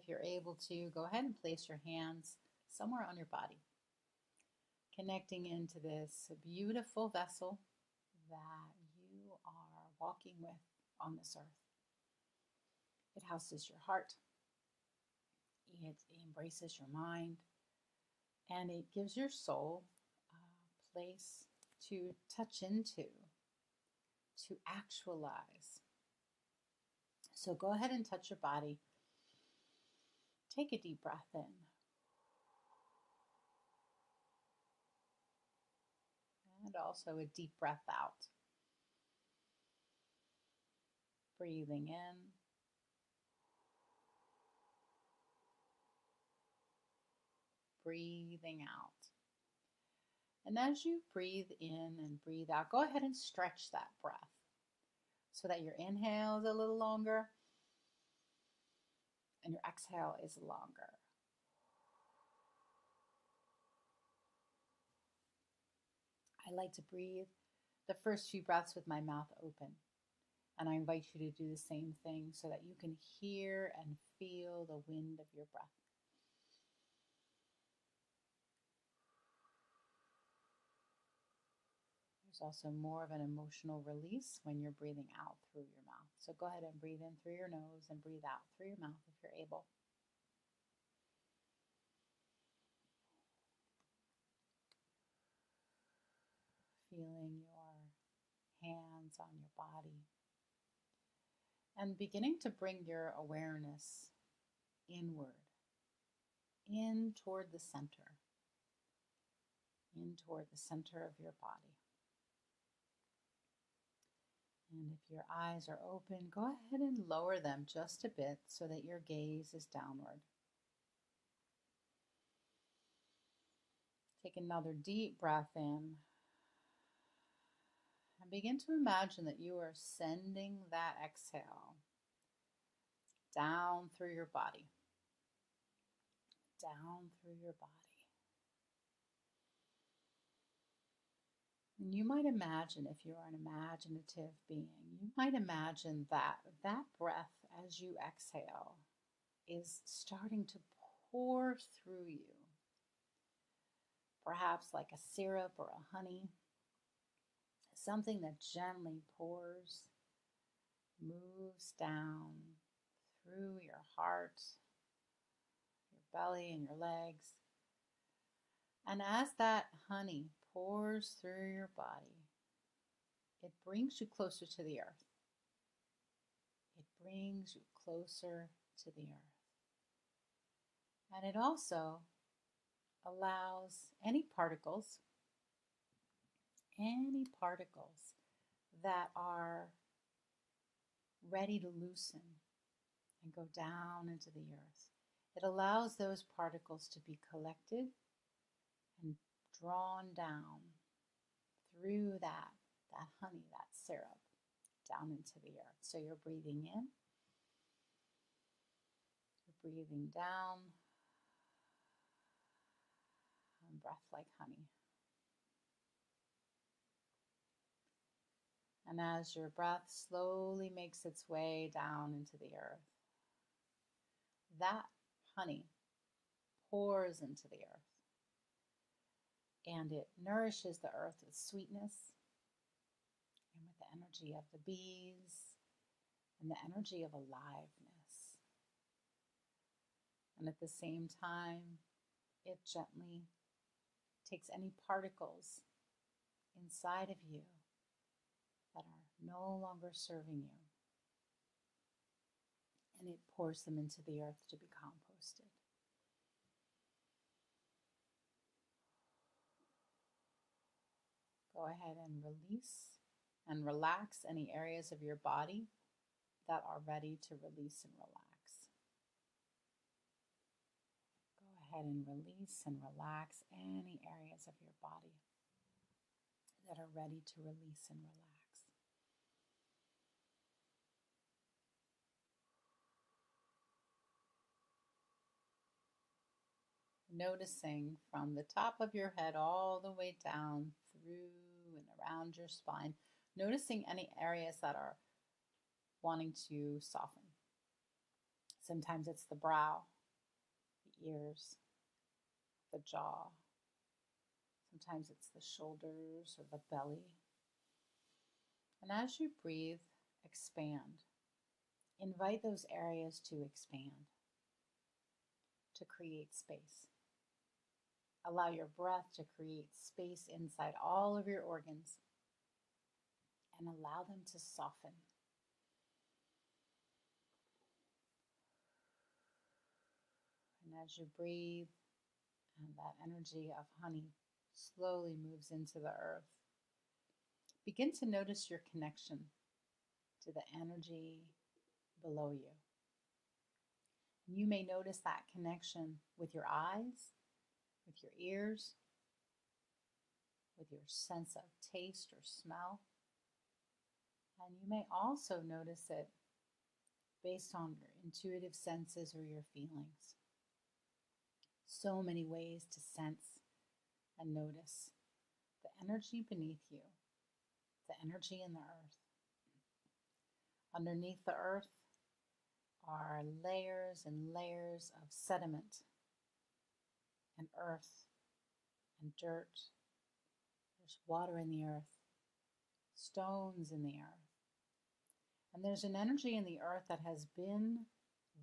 If you're able to, go ahead and place your hands somewhere on your body, connecting into this beautiful vessel that you are walking with on this earth. It houses your heart, it embraces your mind, and it gives your soul a place to touch into, to actualize. So go ahead and touch your body. Take a deep breath in. And also a deep breath out. Breathing in. Breathing out. And as you breathe in and breathe out, go ahead and stretch that breath so that your inhale is a little longer and your exhale is longer. I like to breathe the first few breaths with my mouth open. And I invite you to do the same thing so that you can hear and feel the wind of your breath. There's also more of an emotional release when you're breathing out through your mouth. So go ahead and breathe in through your nose and breathe out through your mouth if you're able. Feeling your hands on your body. And beginning to bring your awareness inward, in toward the center of your body. And if your eyes are open, go ahead and lower them just a bit so that your gaze is downward. Take another deep breath in and begin to imagine that you are sending that exhale down through your body, down through your body. And you might imagine, if you are an imaginative being, you might imagine that that breath as you exhale is starting to pour through you. Perhaps like a syrup or a honey, something that gently pours, moves down through your heart, your belly, and your legs. And as that honey pours through your body, it brings you closer to the earth. It brings you closer to the earth. And it also allows any particles that are ready to loosen and go down into the earth. It allows those particles to be collected and drawn down through that honey, that syrup, down into the earth. So you're breathing in, you're breathing down, and breath like honey. And as your breath slowly makes its way down into the earth, that honey pours into the earth. And it nourishes the earth with sweetness and with the energy of the bees and the energy of aliveness. And at the same time, it gently takes any particles inside of you that are no longer serving you, and it pours them into the earth to be composted. Go ahead and release and relax any areas of your body that are ready to release and relax. Go ahead and release and relax any areas of your body that are ready to release and relax. Noticing from the top of your head all the way down through and around your spine, noticing any areas that are wanting to soften. Sometimes it's the brow, the ears, the jaw. Sometimes it's the shoulders or the belly. And as you breathe, expand. Invite those areas to expand, to create space. Allow your breath to create space inside all of your organs and allow them to soften. And as you breathe, and that energy of honey slowly moves into the earth, begin to notice your connection to the energy below you. You may notice that connection with your eyes, with your ears, with your sense of taste or smell. And you may also notice it based on your intuitive senses or your feelings. So many ways to sense and notice the energy beneath you, the energy in the earth. Underneath the earth are layers and layers of sediment and earth and dirt. There's water in the earth, stones in the earth. And there's an energy in the earth that has been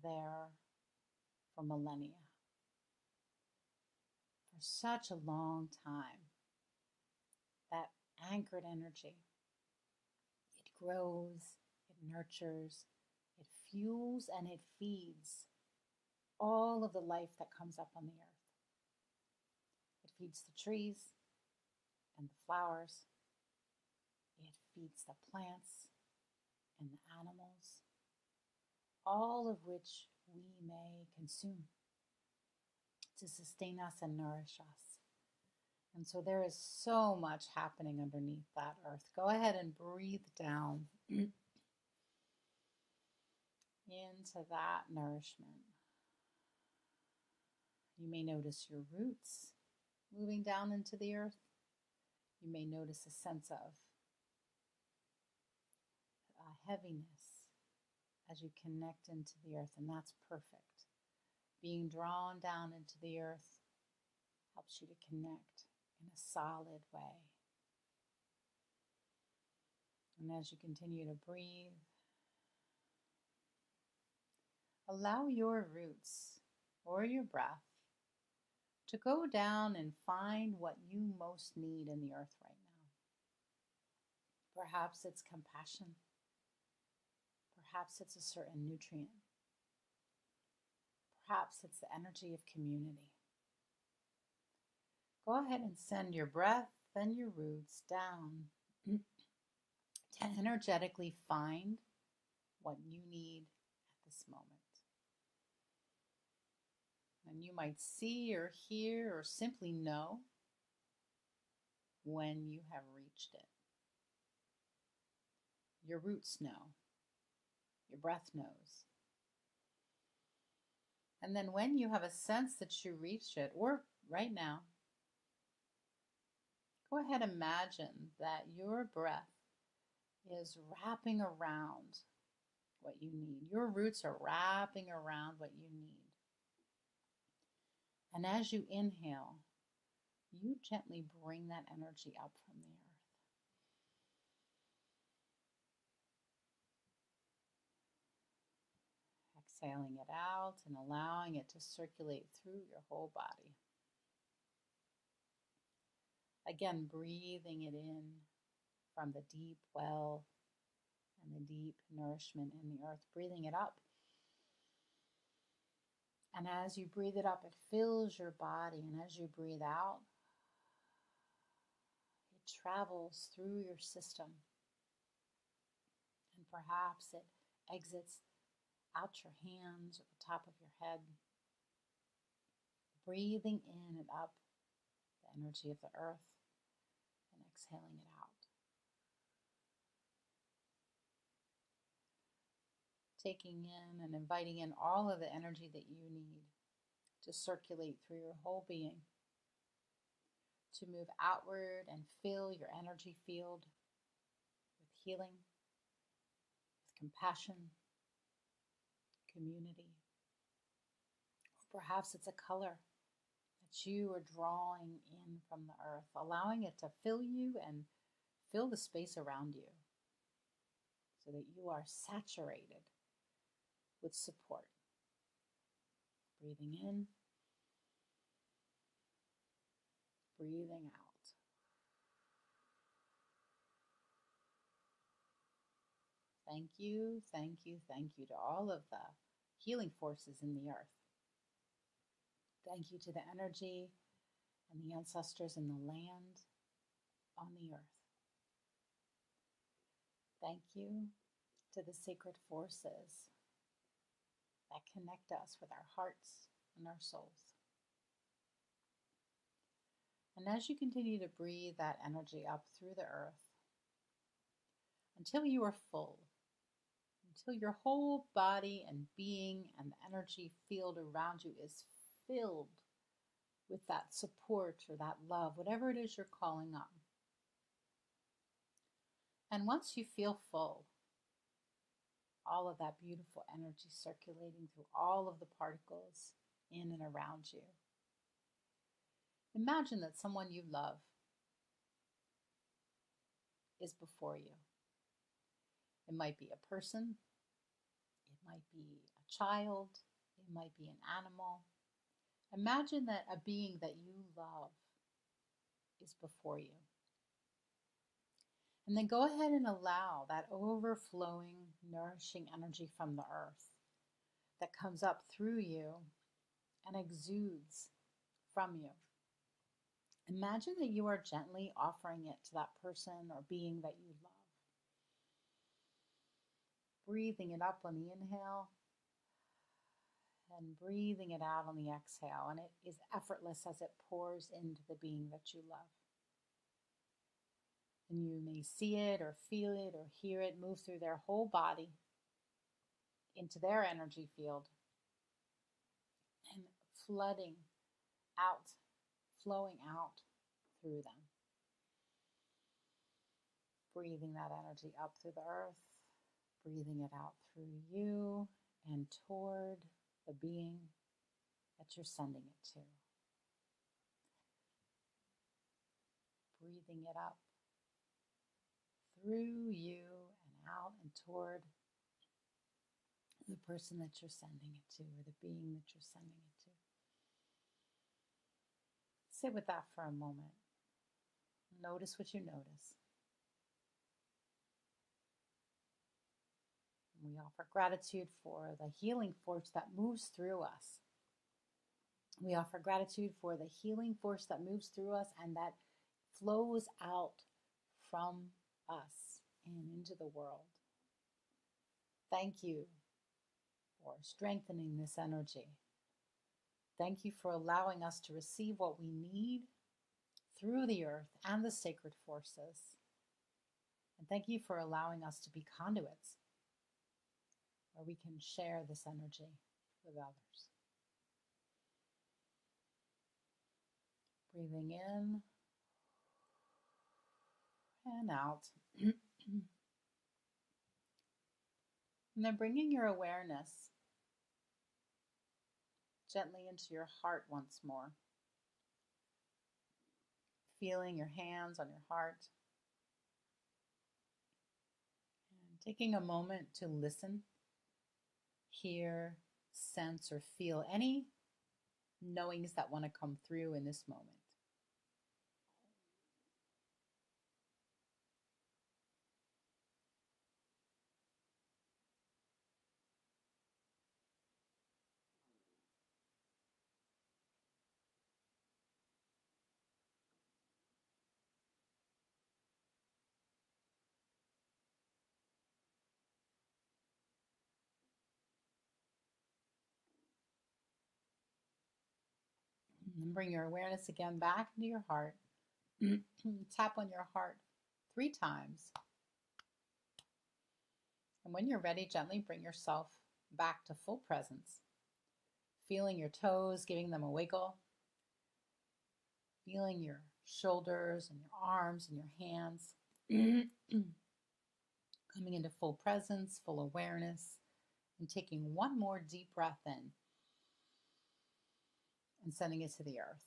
there for millennia, for such a long time. That anchored energy, it grows, it nurtures, it fuels, and it feeds all of the life that comes up on the earth. It feeds the trees and the flowers. It feeds the plants and the animals, all of which we may consume to sustain us and nourish us. And so there is so much happening underneath that earth. Go ahead and breathe down into that nourishment. You may notice your roots moving down into the earth. You may notice a sense of heaviness as you connect into the earth, and that's perfect. Being drawn down into the earth helps you to connect in a solid way. And as you continue to breathe, allow your roots or your breath to go down and find what you most need in the earth right now. Perhaps it's compassion. Perhaps it's a certain nutrient. Perhaps it's the energy of community. Go ahead and send your breath and your roots down to energetically find what you need at this moment. And you might see or hear or simply know when you have reached it. Your roots know. Your breath knows. And then when you have a sense that you reached it, or right now, go ahead and imagine that your breath is wrapping around what you need. Your roots are wrapping around what you need. And as you inhale, you gently bring that energy up from the earth. Exhaling it out and allowing it to circulate through your whole body. Again, breathing it in from the deep well and the deep nourishment in the earth, breathing it up. And as you breathe it up, it fills your body. And as you breathe out, it travels through your system. And perhaps it exits out your hands or the top of your head. Breathing in and up the energy of the earth and exhaling it out. Taking in and inviting in all of the energy that you need to circulate through your whole being, to move outward and fill your energy field with healing, with compassion, community, Perhaps it's a color that you are drawing in from the earth, allowing it to fill you and fill the space around you so that you are saturated with support. Breathing in, breathing out. Thank you, thank you, thank you to all of the healing forces in the earth. Thank you to the energy and the ancestors in the land, on the earth. Thank you to the sacred forces that connect us with our hearts and our souls. And as you continue to breathe that energy up through the earth, until you are full, until your whole body and being and the energy field around you is filled with that support or that love, whatever it is you're calling on. And once you feel full, all of that beautiful energy circulating through all of the particles in and around you, imagine that someone you love is before you. It might be a person, it might be a child, it might be an animal. Imagine that a being that you love is before you. And then go ahead and allow that overflowing, nourishing energy from the earth that comes up through you and exudes from you. Imagine that you are gently offering it to that person or being that you love. Breathing it up on the inhale and breathing it out on the exhale. And it is effortless as it pours into the being that you love. And you may see it or feel it or hear it move through their whole body into their energy field and flooding out, flowing out through them. Breathing that energy up through the earth, breathing it out through you and toward the being that you're sending it to. Breathing it up through you and out and toward the person that you're sending it to or the being that you're sending it to. Sit with that for a moment. Notice what you notice. We offer gratitude for the healing force that moves through us. We offer gratitude for the healing force that moves through us and that flows out from us and into the world. Thank you for strengthening this energy. Thank you for allowing us to receive what we need through the earth and the sacred forces. And thank you for allowing us to be conduits where we can share this energy with others. Breathing in and out. And then bringing your awareness gently into your heart once more. Feeling your hands on your heart. And taking a moment to listen, hear, sense, or feel any knowings that want to come through in this moment. And bring your awareness again back into your heart. Tap on your heart 3 times. And when you're ready, gently bring yourself back to full presence. Feeling your toes, giving them a wiggle. Feeling your shoulders and your arms and your hands. Coming into full presence, full awareness, and taking one more deep breath in. and sending it to the earth.